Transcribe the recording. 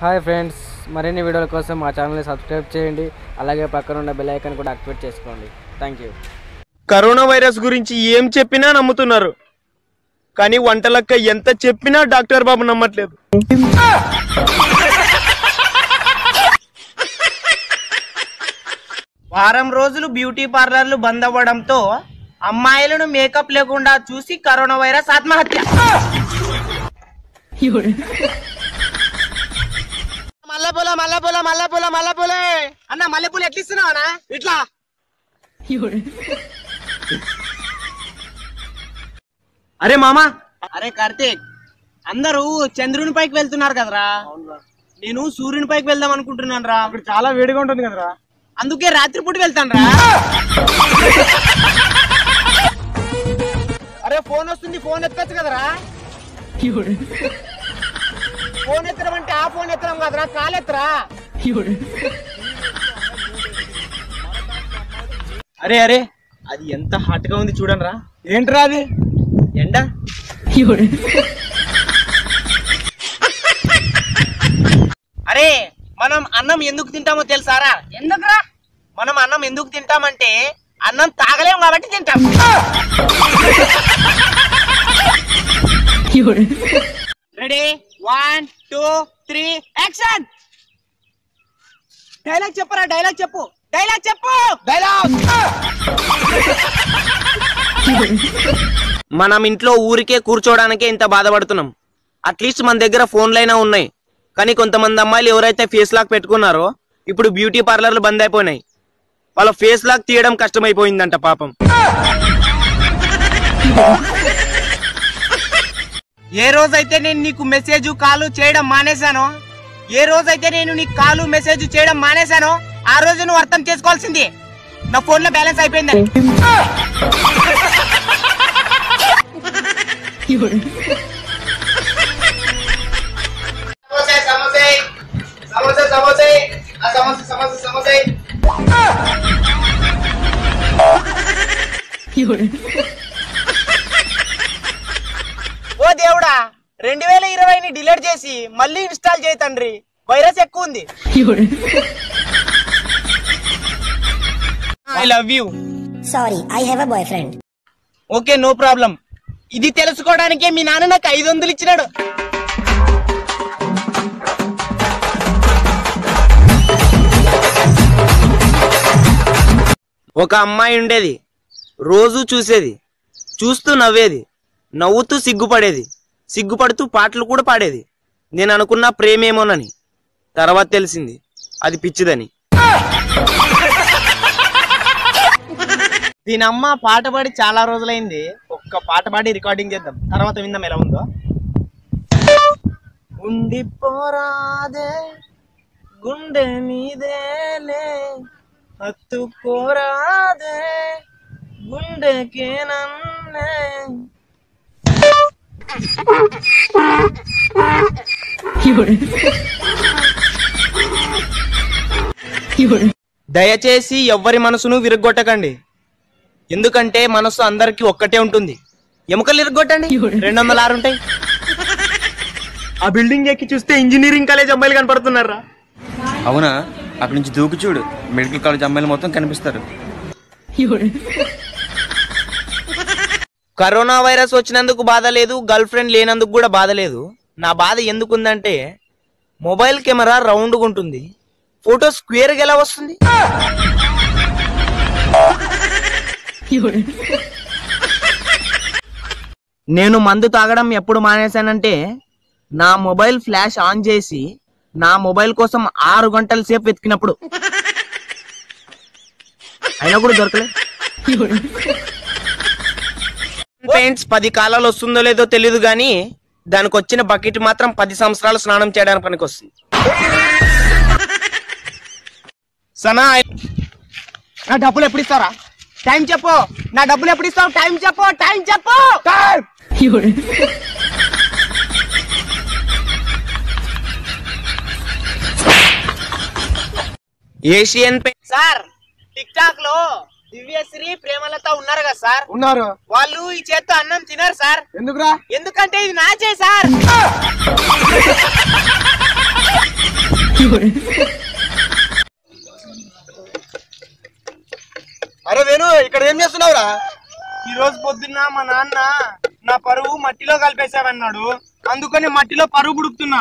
Hi friends, మరిన్ని వీడియోల కోసం మా ఛానల్ని సబ్స్క్రైబ్ చేయండి. అలాగే పక్కన ఉన్న బెల్ ఐకాన్ కూడా యాక్టివేట్ చేసుకోండి. Thank you. కరోనా వైరస్ గురించి ఏం చెప్పినా నమ్ముతున్నారు, కానీ వంటలక్క ఎంత చెప్పినా డాక్టర్ బాబు నమ్మట్లేదు. వారం రోజులు బ్యూటీ పార్లర్లు బంద్ అవ్వడంతో అమ్మాయిలను మేకప్ లేకుండా చూసి కరోనా వైరస్ ఆత్మహత్య. మల్లెపూల మల్లెపూల మల్లెపూల మల్లెపూలే అన్న, మల్లెపూలు ఎట్లా ఇస్తున్నావు అన్న? ఇట్లా అరే మామా, అరే కార్తీక్, అందరూ చంద్రుని పైకి వెళ్తున్నారు కదరా, నేను సూర్యుని పైకి వెళ్దాం అనుకుంటున్నాను రా. అక్కడ చాలా వేడిగా ఉంటుంది కదరా, అందుకే రాత్రిపూట వెళ్తాను రా. అరే ఫోన్ వస్తుంది, ఫోన్ ఎత్తచ్చు కదరా. ఫోన్ ఎత్తడం అంటే ఆ ఫోన్ ఎత్తడం కదరా, కాల్ ఎత్తరా. అరే అరే, అది ఎంత హాట్ గా ఉంది చూడండి రా. ఏంట్రా అది? ఎండ. అరే మనం అన్నం ఎందుకు తింటామో తెలుసారా? ఎందుకురా? మనం అన్నం ఎందుకు తింటామంటే అన్నం తాగలేము కాబట్టి తింటాం. Ready, 1 2 3 action. డైలాగ్ చెప్పరా, డైలాగ్ చెప్పు, డైలాగ్ చెప్పు, డైలాగ్. మనం ఇంట్లో ఊరికే కూర్చోడానికే ఇంత బాధపడుతున్నాం. అట్లీస్ట్ మన దగ్గర ఫోన్లైనా ఉన్నాయి. కానీ కొంతమంది అమ్మాయిలు ఎవరైతే ఫేస్ లాక్ పెట్టుకున్నారో ఇప్పుడు బ్యూటీ పార్లర్లు బంద్ అయిపోయినాయి. వాళ్ళ ఫేస్ లాక్ తీయడం కష్టమైపోయిందంట పాపం. ఏ రోజైతే నేను నీకు మెసేజ్ కాల్ చేయడం మానేశానో, ఏ రోజైతే నేను నీకు కాల్ మెసేజ్ చేయడం మానేశానో ఆ రోజు నువ్వు అర్థం చేసుకోవాల్సింది నా ఫోన్ లో బ్యాలెన్స్ అయిపోయిందని. ఓ దేవుడా, 2020ని డిలీట్ చేసి మళ్ళీ ఇన్స్టాల్ చేయి తండ్రి, వైరస్ ఎక్కువ ఉంది. I love you. Sorry, I have a boyfriend. Okay, no problem. ఇది తెలుసుకోవడానికే మీ నాన్న నాకు 500 ఇచ్చినాడు. ఒక అమ్మాయి ఉండేది, రోజు చూసేది, చూస్తూ నవ్వేది, నవ్వుతూ సిగ్గుపడేది, సిగ్గుపడుతూ పాటలు కూడా పాడేది. నేను అనుకున్న ప్రేమేమోనని, తర్వాత తెలిసింది అది పిచ్చిదని. దీని అమ్మ పాట పాడి చాలా రోజులైంది. ఒక్క పాట పాడి రికార్డింగ్ చేద్దాం, తర్వాత విందాం ఎలా ఉందో. ఉండిపోరాదే గుండె మీదేలే, హత్తుకోరాదే గుండెకే నన్నే. దయచేసి ఎవ్వరి మనసును విరగొట్టకండి, ఎందుకంటే మనసు అందరికి ఒక్కటే ఉంటుంది. ఎముకలు విరగొట్టండి, 206 ఉంటాయి. ఆ బిల్డింగ్ ఎక్కి చూస్తే ఇంజనీరింగ్ కాలేజ్ అమ్మాయిలు కనపడుతున్నారా? అవునా? అక్కడ నుంచి దూకి చూడు, మెడికల్ కాలేజ్ అమ్మాయిలు మొత్తం కనిపిస్తారు. కరోనా వైరస్ వచ్చినందుకు బాధ లేదు, గర్ల్ ఫ్రెండ్ లేనందుకు కూడా బాధ లేదు. నా బాధ ఎందుకుందంటే మొబైల్ కెమెరా రౌండ్గా ఉంటుంది, ఫోటో స్క్వేర్గా ఎలా వస్తుంది? నేను మందు తాగడం ఎప్పుడు మానేశానంటే నా మొబైల్ ఫ్లాష్ ఆన్ చేసి నా మొబైల్ కోసం 6 గంటల సేపు వెతికినప్పుడు. అయినా కూడా దొరకలేదు. పెయింట్స్ 10 కాలాలు వస్తుందో లేదో తెలియదు గానీ దానికి వచ్చిన బకెట్ మాత్రం 10 సంవత్సరాలు స్నానం చేయడానికి పనికి వస్తుంది. సనా, నా డబ్బులు ఎప్పుడు ఇస్తారా? టైం చెప్పు. నా డబ్బులు ఎప్పుడు ఇస్తావు? టైం చెప్పు, టైం చెప్పు. ఏషియన్ సార్, టిక్ టాక్ లో దివ్యశ్రీ, ప్రేమలత ఉన్నారు కదా సార్? ఉన్నారు. వాళ్ళు ఈ చేత్తో అన్నం తినారు సార్. ఎందుకురా? ఎందుకంటే ఇది నాచే సార్. అరే వేణు ఇక్కడ ఏం చేస్తున్నావురా? ఈ రోజు పొద్దున్న మా నాన్న నా పరువు మట్టిలో కలిపేసావన్నాడు, అందుకని మట్టిలో పరువు బుడుకుతున్నా.